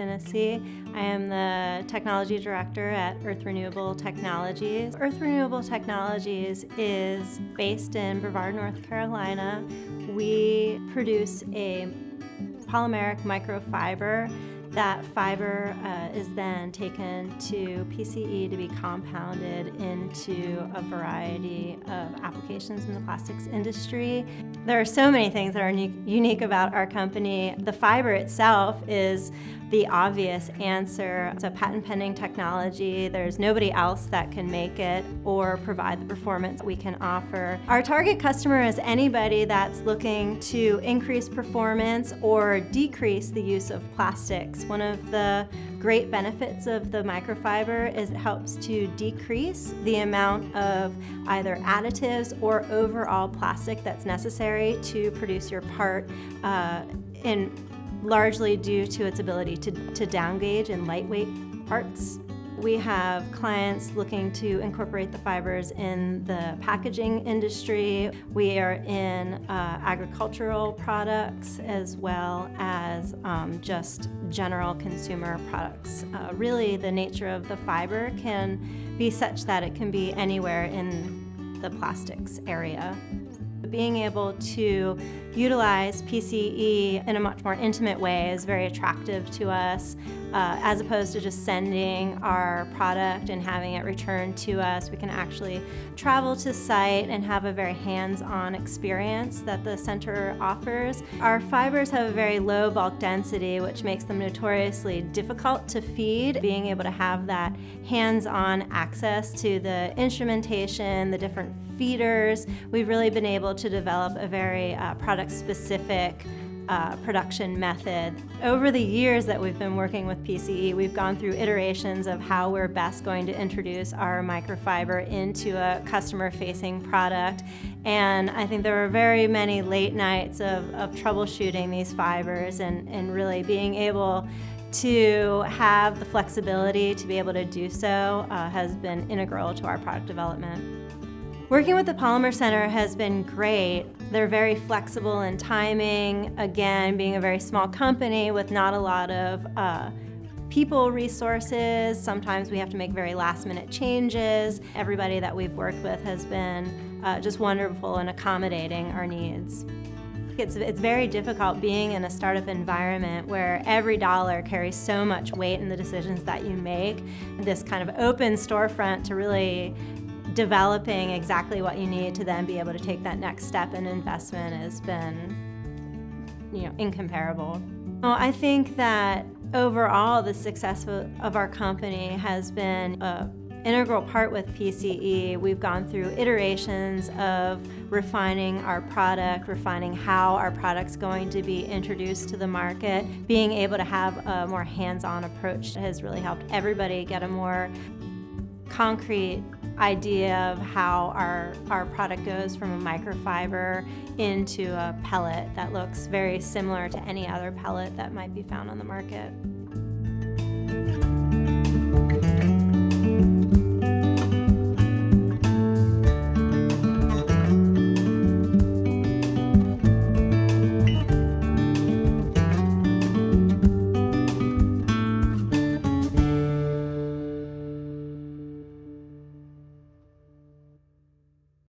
Finnessy. I am the Technology Director at Earth Renewable Technologies. Earth Renewable Technologies is based in Brevard, North Carolina. We produce a polymeric microfiber. That fiber is then taken to PCE to be compounded into a variety of applications in the plastics industry. There are so many things that are unique about our company. The fiber itself is the obvious answer. It's a patent-pending technology. There's nobody else that can make it or provide the performance we can offer. Our target customer is anybody that's looking to increase performance or decrease the use of plastics. One of the great benefits of the microfiber is it helps to decrease the amount of either additives or overall plastic that's necessary to produce your part, largely due to its ability to down gauge in lightweight parts. We have clients looking to incorporate the fibers in the packaging industry. We are in agricultural products as well as just general consumer products. Really, the nature of the fiber can be such that it can be anywhere in the plastics area. Being able to utilize PCE in a much more intimate way is very attractive to us. As opposed to just sending our product and having it returned to us, we can actually travel to site and have a very hands-on experience that the center offers. Our fibers have a very low bulk density, which makes them notoriously difficult to feed. Being able to have that hands-on access to the instrumentation, the different feeders, we've really been able to develop a very product-specific production method. Over the years that we've been working with PCE, we've gone through iterations of how we're best going to introduce our microfiber into a customer-facing product. And I think there were very many late nights of troubleshooting these fibers and really being able to have the flexibility to be able to do so has been integral to our product development. Working with the Polymer Center has been great. They're very flexible in timing. Again, being a very small company with not a lot of people resources, sometimes we have to make very last-minute changes. Everybody that we've worked with has been just wonderful in accommodating our needs. It's very difficult being in a startup environment where every dollar carries so much weight in the decisions that you make. This kind of open storefront to really developing exactly what you need to then be able to take that next step in investment has been, incomparable. Well, I think that overall the success of our company has been an integral part with PCE. We've gone through iterations of refining our product, refining how our product's going to be introduced to the market. Being able to have a more hands-on approach has really helped everybody get a more concrete idea of how our product goes from a microfiber into a pellet that looks very similar to any other pellet that might be found on the market.